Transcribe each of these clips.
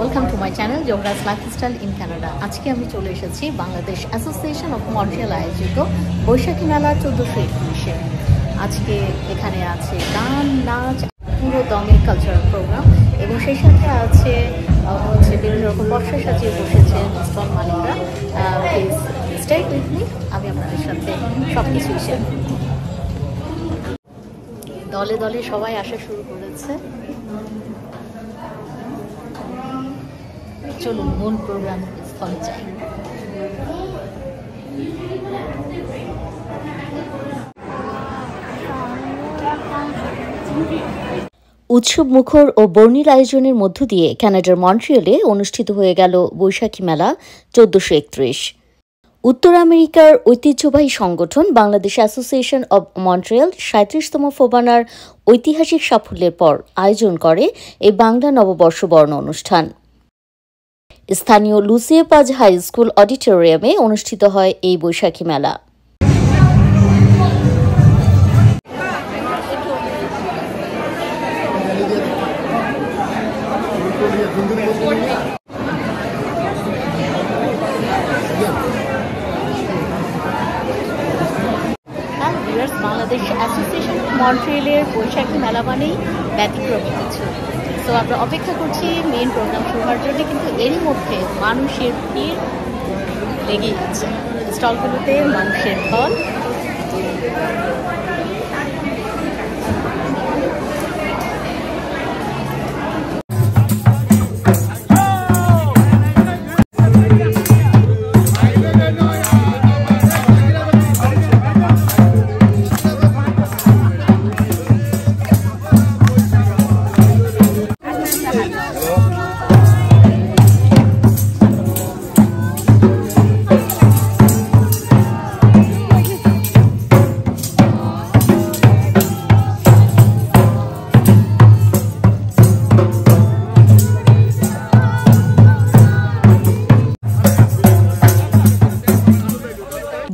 Welcome to my channel Yograj lifestyle in Canada. আজকে আমি চলে এসেছি বাংলাদেশ অ্যাসোসিয়েশন অফ মন্ট্রিয়াল আয়োজিত বৈশাখী মেলা 1421-এ। আজকে এখানে আছে গান, নাচ, পুরো দমের কালচারাল প্রোগ্রাম এবং সেই সাথে আছে বিভিন্ন রকম বর্ষা সাজিয়ে বসেছে স্টল মালিকরা। প্লিজ স্টে উইথ মি, আমি আপনাদের সাথে সব কিছু শেয়ার করব। দলে দলে সবাই আসা শুরু করেছে। চলুন মূল প্রোগ্রাম স্থলে যাই। উৎসব মুখর ও বর্ণিল আয়োজনের মধ্য দিয়ে কানাডার মন্ট্রিয়ালে অনুষ্ঠিত হয়ে গেল বৈশাখী মেলা 1431। উত্তর আমেরিকার ঐতিহ্যবাহী সংগঠন বাংলাদেশ অ্যাসোসিয়েশন অব মন্ট্রিয়াল 37তম ফোবানার ঐতিহাসিক সাফল্যের পর আয়োজন করে এই বাংলা নববর্ষ বর্ণ অনুষ্ঠান। স্থানীয় লুসিয়ে পাজ হাই স্কুল অডিটোরিয়ামে অনুষ্ঠিত হয় এই বৈশাখী মেলা। বাংলাদেশ অ্যাসোসিয়েশন অফ মন্ট্রিয়ালের বৈশাখী মেলা মানেই ব্যতিক্রমী কিছু। তো আমরা অপেক্ষা করছি মেইন প্রোগ্রাম শুরু হওয়ার জন্য, কিন্তু এরই মধ্যে মানুষের ভিড় লেগেই আছে। স্টলগুলোতে মানুষের ঢল।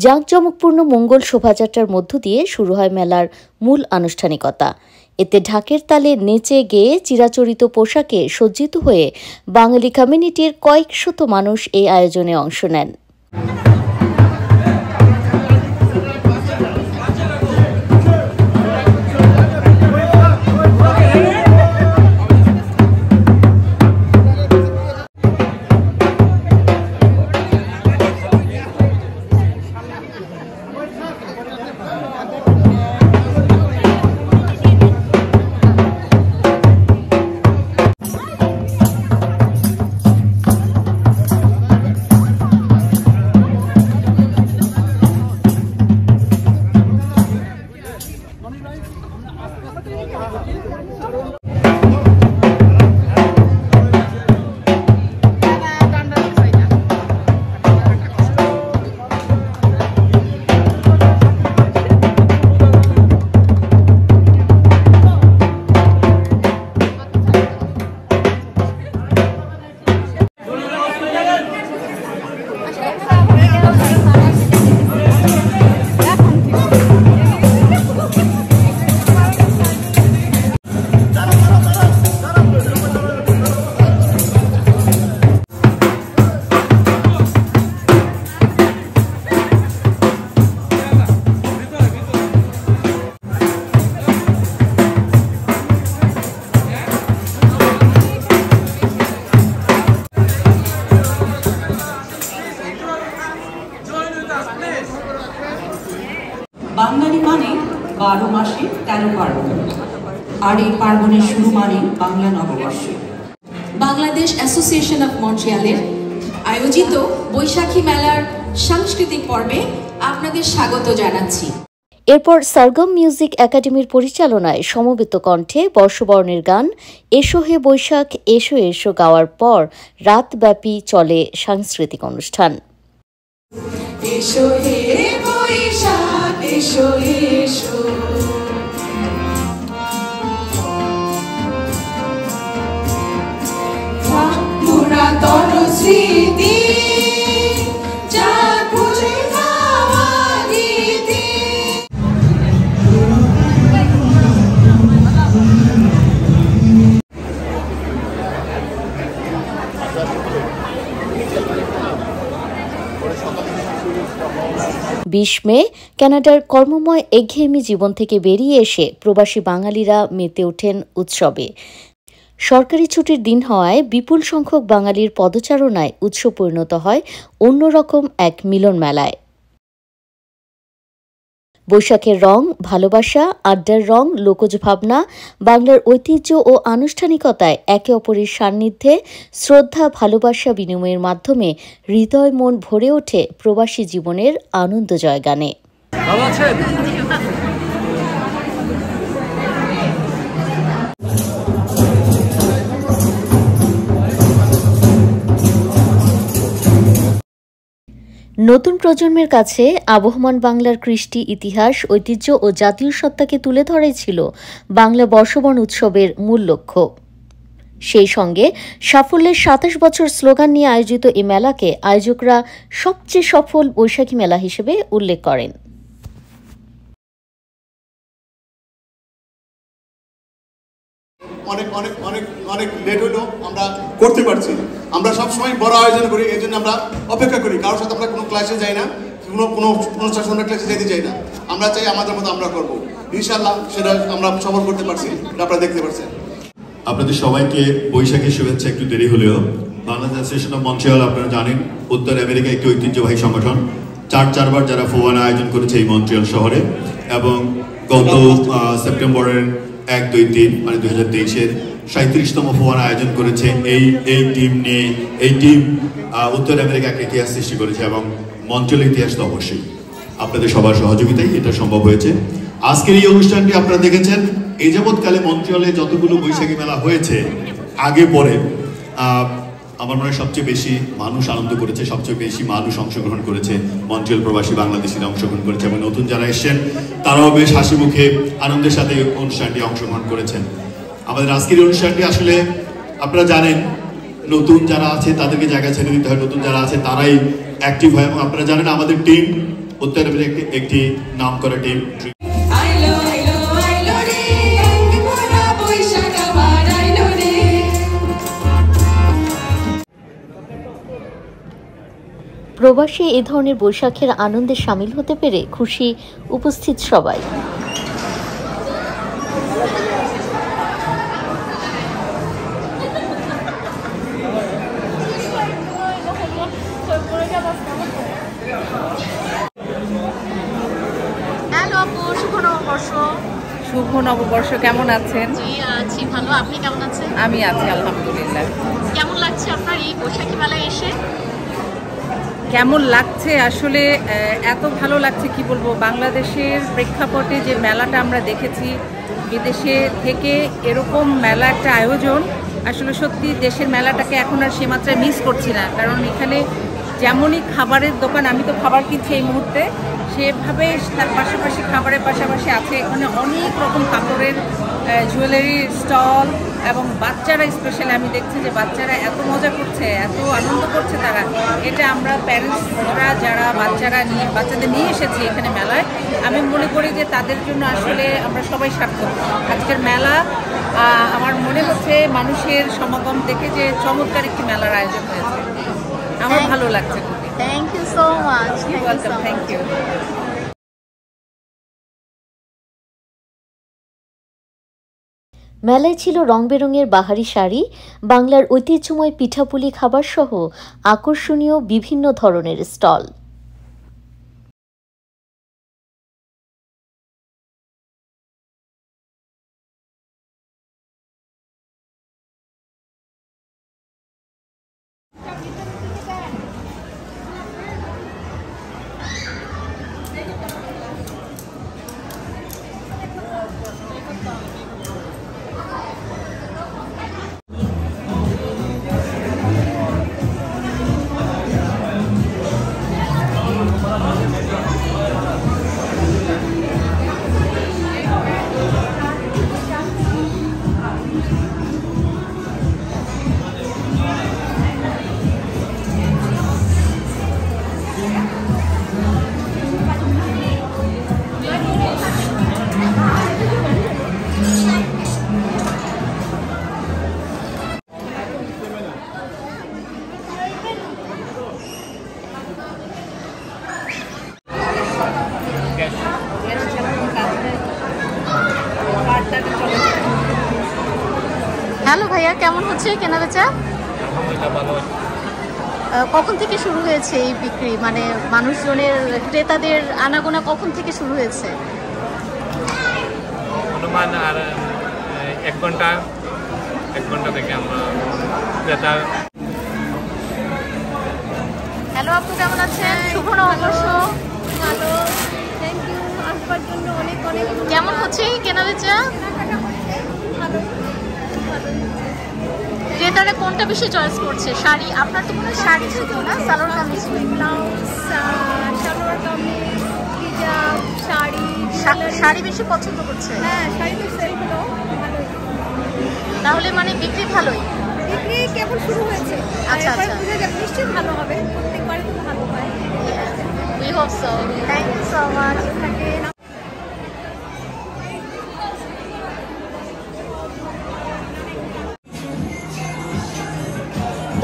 জাঁকজমকপূর্ণ মঙ্গল শোভাযাত্রার মধ্য দিয়ে শুরু হয় মেলার মূল আনুষ্ঠানিকতা। এতে ঢাকের তালে নেচে গেয়ে চিরাচরিত পোশাকে সজ্জিত হয়ে বাঙালি কমিউনিটির কয়েক শত মানুষ এই আয়োজনে অংশ নেন। পার্বণ, আর এই পার্বণের শুরু মানে বাংলা নববর্ষ। বাংলাদেশ অ্যাসোসিয়েশন অফ মন্ট্রিয়ালের আয়োজিত বৈশাখী মেলার সাংস্কৃতিক পর্বে আপনাদের স্বাগত জানাচ্ছি। এরপর সরগম মিউজিক একাডেমির পরিচালনায় সমবেত কণ্ঠে বর্ষবরণের গান এসো হে বৈশাখ এসো এসো গাওয়ার পর রাতব্যাপী চলে সাংস্কৃতিক অনুষ্ঠান। এসো হে বৈশাখ এসো এসো, পুরাতন স্মৃতি মে কানাডার কর্মময় একঘেয়েমি জীবন থেকে বেরিয়ে এসে প্রবাসী বাঙালিরা মেতে ওঠেন উৎসবে। সরকারি ছুটির দিন হওয়ায় বিপুল সংখ্যক বাঙালির পদচারণায় উৎসব পরিণত হয় অন্যরকম এক মিলন মেলায়। বৈশাখের রং, ভালোবাসা, আড্ডার রং, লোকজ ভাবনা, বাংলার ঐতিহ্য ও আনুষ্ঠানিকতায় একে অপরের সান্নিধ্যে শ্রদ্ধা ভালোবাসা বিনিময়ের মাধ্যমে হৃদয় মন ভরে ওঠে প্রবাসী জীবনের আনন্দজয় গানে। নতুন প্রজন্মের কাছে আবহমান বাংলার কৃষ্টি, ইতিহাস, ঐতিহ্য ও জাতীয় সত্তাকে তুলে ধরাই ছিল বাংলা বর্ষবরণ উৎসবের মূল লক্ষ্য। সেই সঙ্গে সাফল্যের ২৭ বছর স্লোগান নিয়ে আয়োজিত এ মেলাকে আয়োজকরা সবচেয়ে সফল বৈশাখী মেলা হিসেবে উল্লেখ করেন। অনেক অনেক অনেক অনেক লেট হলেও আমরা করতে পারছি। আমরা সবসময় বড় আয়োজন করি, এই জন্য আমরা অপেক্ষা করি। কারোর সাথে আমরা কোনো ক্লাসে যাই না, কোনো অনুষ্ঠান ক্লাসে যেতে চাই না। আমরা চাই আমাদের মতো আমরা করবো। ইনশাল্লাহ সেটা আমরা সফল করতে পারছি, আপনারা দেখতে পাচ্ছেন। আপনাদের সবাইকে বৈশাখী শুভেচ্ছা। একটু দেরি হলেও বাংলাদেশ অ্যাসোসিয়েশন অফ মন্ট্রিয়াল, আপনারা জানেন, উত্তর আমেরিকা একটি ঐতিহ্যবাহী সংগঠন। চারবার যারা ফোয়ানা আয়োজন করেছে এই মন্ট্রিয়াল শহরে, এবং গত সেপ্টেম্বরের 1, 2, 3 মানে 2023-এর 37তম ফোয়ানা আয়োজন করেছে। এই টিম নিয়ে এই টিম উত্তর আমেরিকা একটা ইতিহাস সৃষ্টি করেছে, এবং মন্ট্রিয়াল ইতিহাস তো অবশ্যই আপনাদের সবার সহযোগিতায় এটা সম্ভব হয়েছে। আজকের এই অনুষ্ঠানটি আপনারা দেখেছেন। এই যাবৎকালে মন্ট্রিয়ালে যতগুলো বৈশাখী মেলা হয়েছে আগে পরে, আমার মনে হয় সবচেয়ে বেশি মানুষ আনন্দ করেছে, সবচেয়ে বেশি মানুষ অংশগ্রহণ করেছে মন্ট্রিয়াল প্রবাসী বাংলাদেশিরা অংশগ্রহণ করেছে, এবং নতুন যারা এসেছেন তারাও বেশ হাসি মুখে আনন্দের সাথে অনুষ্ঠানটি অংশগ্রহণ করেছেন। আমাদের আজকের অনুষ্ঠানটি আসলে আপনারা জানেন, নতুন যারা আছে তাদেরকে জায়গা ছেড়ে দিতে হয়, নতুন যারা আছে তারাই অ্যাক্টিভ হয়। এবং আপনারা জানেন আমাদের টিম উত্তর আমেরিকা একটি নাম করা টিম। প্রবাসী এ ধরনের বৈশাখের আনন্দে সামিল হতে পেরে খুশি উপস্থিত সবাই। শুভ নববর্ষ, কেমন আছেন? জি আছি ভালো, আপনি কেমন আছেন? আমি আছি আলহামদুলিল্লাহ। কেমন লাগছে আপনার এই বৈশাখী মেলায় এসে? কেমন লাগছে আসলে এত ভালো লাগছে কি বলবো। বাংলাদেশের প্রেক্ষাপটে যে মেলাটা আমরা দেখেছি, বিদেশে থেকে এরকম মেলা একটা আয়োজন, আসলে সত্যি দেশের মেলাটাকে এখন আর সে মাত্রায় মিস করছি না। কারণ এখানে যেমনই খাবারের দোকান, আমি তো খাবার কিনছি এই মুহূর্তে, সেভাবে তার পাশাপাশি খাবারের পাশাপাশি আছে এখানে অনেক রকম কাপড়ের জুয়েলারির স্টল, এবং বাচ্চারা স্পেশালি আমি দেখছি যে বাচ্চারা এত মজা করছে, এত আনন্দ করছে তারা। এটা আমরা প্যারেন্টসরা যারা বাচ্চাদের নিয়ে এসেছি এখানে মেলায়, আমি মনে করি যে তাদের জন্য আসলে আমরা সবাই সার্থক। আজকের মেলা আমার মনে হচ্ছে মানুষের সমাগম দেখে যে চমৎকার একটি মেলার আয়োজন হয়েছে, আমার ভালো লাগছে। Thank you so much. Welcome, thank you. মেলায় ছিল রং বেরঙের বাহারি শাড়ি, বাংলার ঐতিহ্যময় পিঠাপুলি খাবার সহ আকর্ষণীয় বিভিন্ন ধরনের স্টল। কেমন হচ্ছে কেনাবেচা? কখন থেকে শুরু হয়েছে এই বিক্রি, মানে মানুষজনের ক্রেতাদের আনাগোনা কখন থেকে শুরু হয়েছে? অনুমান আর 1 ঘন্টা থেকে আমরা ক্রেতা। হ্যালো আপু, কেমন আছেন? শুভ নববর্ষ। ভালো, থ্যাংক ইউ আসবার জন্য অনেক অনেক। কেমন হচ্ছে কেনাবেচা? ক্রেতারা কোনটা বেশি চয়েস করছে? শাড়ি? আপনার তো মনে হয় শাড়ি শুধু না, সালোয়ার কামিজ, ব্লাউজ, সালোয়ার কামিজ, হিজাব, শাড়ি। শাড়ি বেশি পছন্দ করছে? হ্যাঁ, শাড়ি তো সেল হলো ভালোই। তাহলে মানে বিক্রি ভালোই? বিক্রি কেবল শুরু হয়েছে। আচ্ছা আচ্ছা, বুঝা যাবে, নিশ্চয়ই ভালো হবে, প্রত্যেকবারই তো ভালো হয়। We hope so. Thank you so much.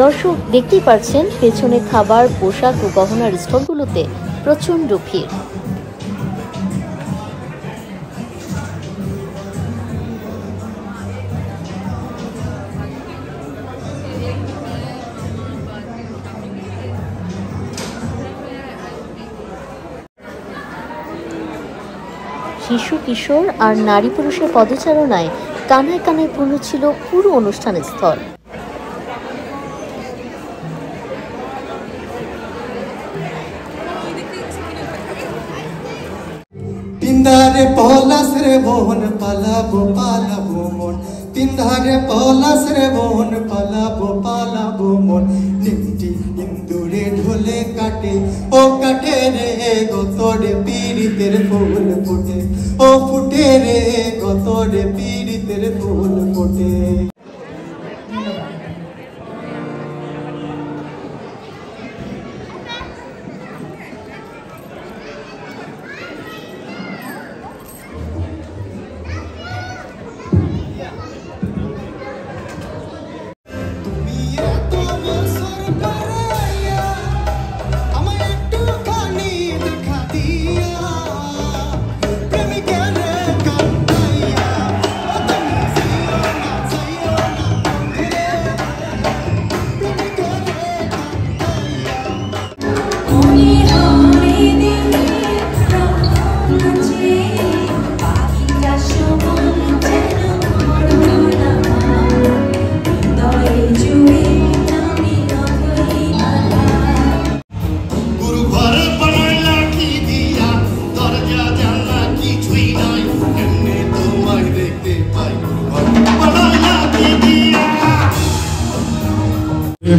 দর্শক দেখতেই পাচ্ছেন পেছনে খাবার, পোশাক ও গহনার স্টলগুলোতে প্রচণ্ড ভিড়। শিশু, কিশোর আর নারী পুরুষের পদচারণায় কানায় কানায় পূর্ণ ছিল পুরো অনুষ্ঠান স্থল। তিনধারে পলাশ রে বোন পালাবো পালাবো মন, তিনধারে পলাশ রে বোন পালাবো পালাবো মন, তিনটি ইন্দুরে ঢোলে কাটে ও কাটে রে গতরে পীড়িতের ফুল ফোটে, ও ফুটে রে গতরে পীড়িতের ফুল ফোটে।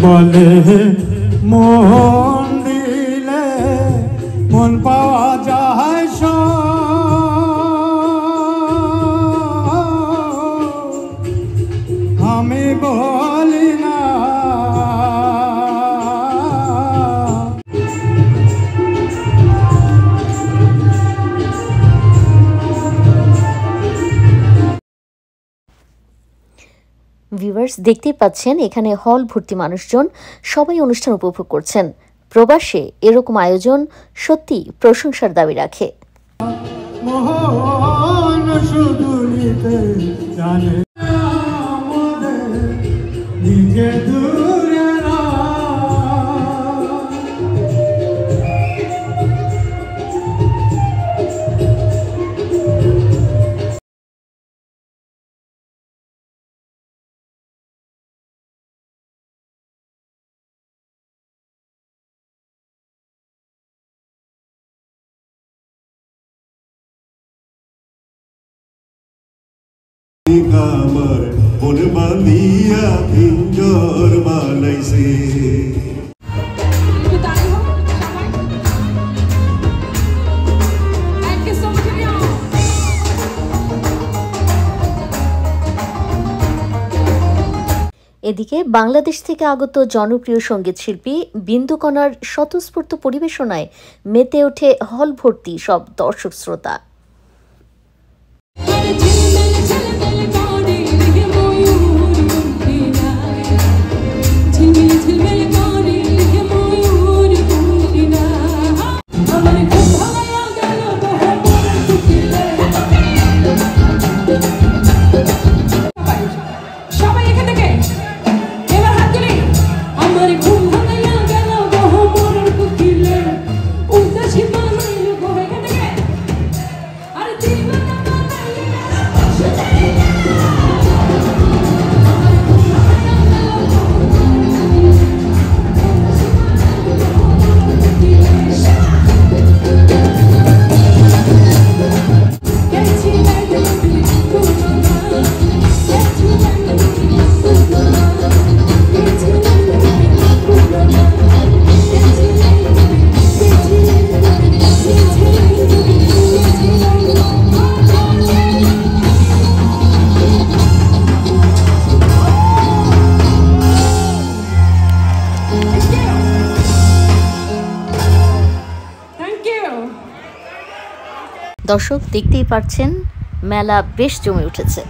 বলে মন দিলে মন পাওয়া যায়, আমি বলি না। ভিউয়ার্স দেখতেই পাচ্ছেন এখানে হল ভর্তি মানুষজন, সবাই অনুষ্ঠান উপভোগ করছেন। প্রবাসে এরকম আয়োজন সত্যি প্রশংসার দাবি রাখে। আমার মন বাঁধিয়া পিঞ্জর বানাইছে। এদিকে বাংলাদেশ থেকে আগত জনপ্রিয় সঙ্গীত শিল্পী বিন্দুকণার স্বতঃস্ফূর্ত পরিবেশনায় মেতে ওঠে হল ভর্তি সব দর্শক শ্রোতা। সবাই এখান থেকে দর্শক দেখতেই পাচ্ছেন মেলা বেশ জমে উঠেছে।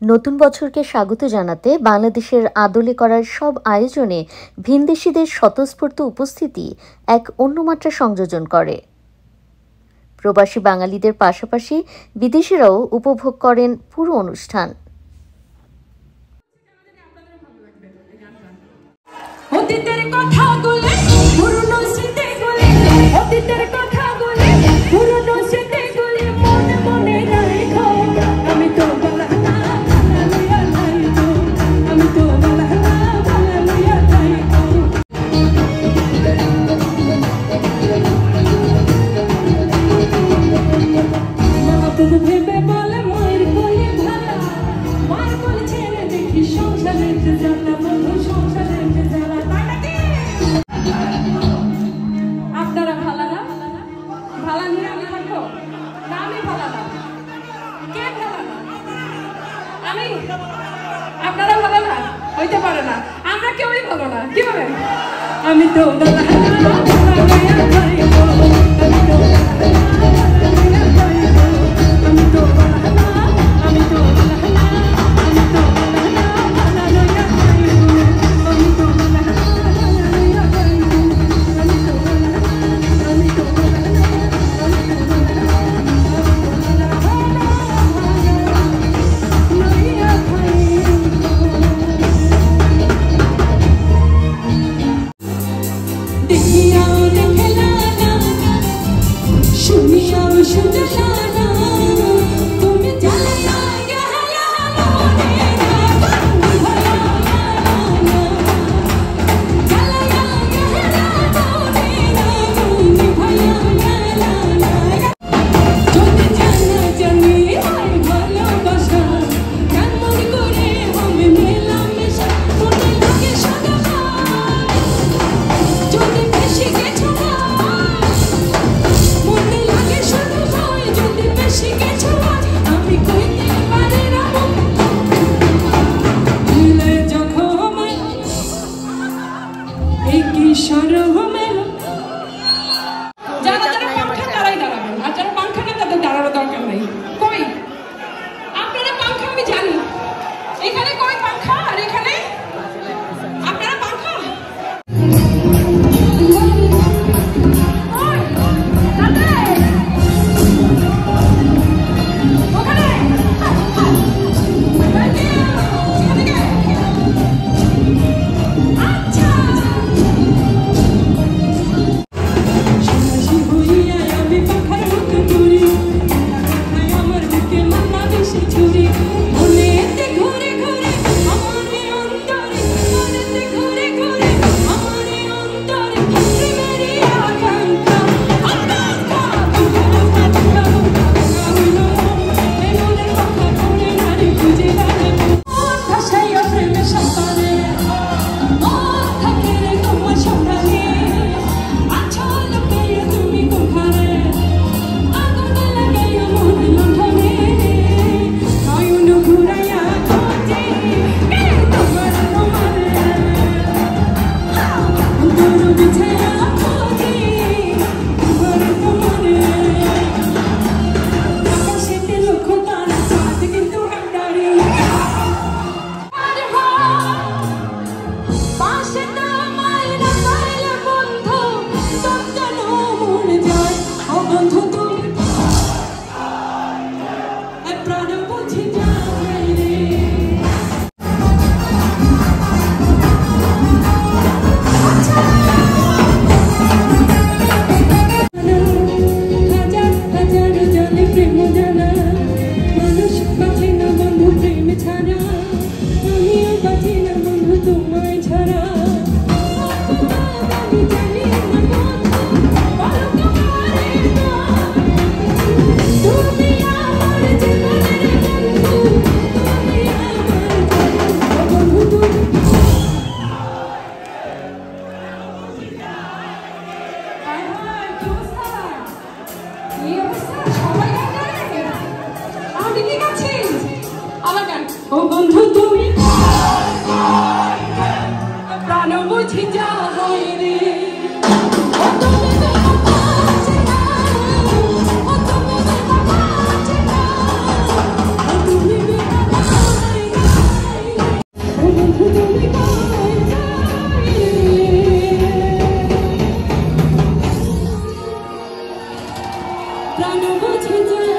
নতুন বছরকে স্বাগত জানাতে বাংলাদেশের আদলে করার সব আয়োজনে ভিনদেশীদের স্বতঃস্ফূর্ত উপস্থিতি এক অন্য মাত্রা সংযোজন করে। প্রবাসী বাঙালিদের পাশাপাশি বিদেশিরাও উপভোগ করেন পুরো অনুষ্ঠান। অতীতের কথা বলে পুরনো স্মৃতিগুলি, অতীতের কথা বলে পুরনো স্মৃতিগুলি মনে মনে রাখো। আমি তো বলা না ভালোইয়া থাইকো, আমি তো বলা না ভালোইয়া থাইকো। মাহবুব ভেবে বলে মায়ের কোলে ভালা, মায়ের কোলে ছেড়ে দেখি সংসারের জ্বালা, বন্ধু সংসারের জ্বালা। আপনারা ভালো না? ভালো নিয়ে আমি থাকবো না? আমি ভালো না? কে ভালো না? আমি? আপনারা ভালো না? হইতে পারে না, আমরা কেউই ভালো না। কিভাবে? আমি তো ভালো শুনিয়া ছাড়া আমিও বাঁচি না বন্ধু তোমায় ছাড়া আমি জানি না বন্ধু তুমি আমার জীবনের বন্ধু তুমি আমার বন্ধু ও বন্ধু তুমি প্রাণ বুঝি যা হয় রে ও তুমি বাঁচে না ও তুমি বাঁচে না ও তুমি ও বন্ধু তুমি প্রাণ বুঝি যা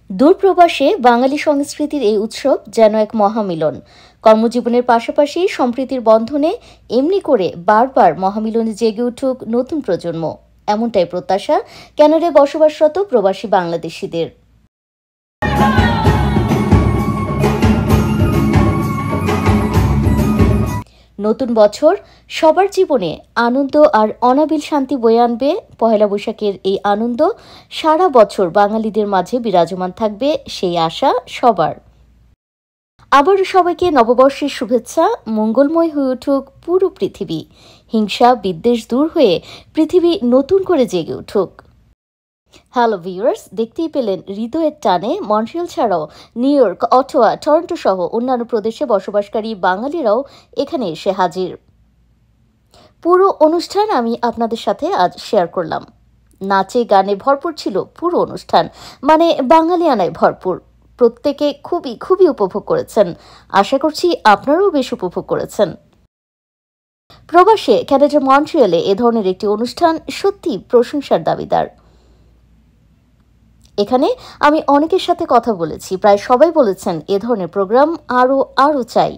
দূরপ্রবাসে বাঙালি সংস্কৃতির এই উৎসব যেন এক মহামিলন। কর্মজীবনের পাশাপাশি সম্প্রীতির বন্ধনে এমনি করে বারবার মহামিলনে জেগে উঠুক নতুন প্রজন্ম, এমনটাই প্রত্যাশা কানাডায় বসবাসরত প্রবাসী বাংলাদেশিদের। নতুন বছর সবার জীবনে আনন্দ আর অনাবিল শান্তি বয়ে আনবে। পহেলা বৈশাখের এই আনন্দ সারা বছর বাঙালিদের মাঝে বিরাজমান থাকবে, সেই আশা সবার। আবারও সবাইকে নববর্ষের শুভেচ্ছা। মঙ্গলময় হয়ে উঠুক পুরো পৃথিবী, হিংসা বিদ্বেষ দূর হয়ে পৃথিবী নতুন করে জেগে উঠুক। হ্যালো ভিউয়ার্স, দেখতেই পেলেন হৃদয়ের টানে মন্ট্রিয়াল ছাড়াও নিউ ইয়র্ক, অটোয়া, টরন্টো সহ অন্যান্য প্রদেশে বসবাসকারী বাঙালিরাও এখানে এসে হাজির। পুরো অনুষ্ঠান আমি আপনাদের সাথে আজ শেয়ার করলাম। নাচে গানে ভরপুর ছিল পুরো অনুষ্ঠান, মানে বাঙালিয়ানায় ভরপুর। প্রত্যেকে খুবই উপভোগ করেছেন। আশা করছি আপনারাও বেশ উপভোগ করেছেন। প্রবাসে কানাডার মন্ট্রিয়ালে এ ধরনের একটি অনুষ্ঠান সত্যি প্রশংসার দাবিদার। এখানে আমি অনেকের সাথে কথা বলেছি, প্রায় সবাই বলেছেন এ ধরনের প্রোগ্রাম আরও চাই।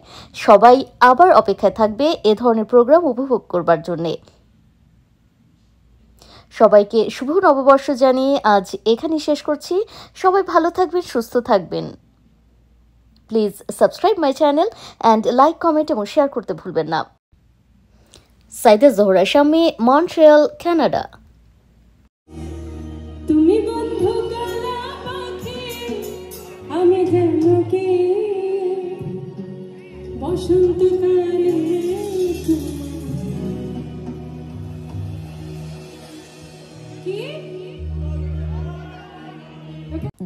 সবাই আবার অপেক্ষায় থাকবে এ ধরনের প্রোগ্রাম উপভোগ করবার জন্যে। সবাইকে শুভ নববর্ষ জানিয়ে আজ এখানেই শেষ করছি। সবাই ভালো থাকবেন, সুস্থ থাকবেন। Please subscribe my channel and like, comment এবং শেয়ার করতে ভুলবেন না। Saida Zohra Shammi, Montreal, Canada. তুমি বন্ধু গলা পাখি, আমি যেন কি বসন্তকালে।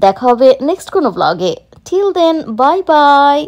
দেখা হবে নেক্সট কোনো ব্লগে। Till then, bye by.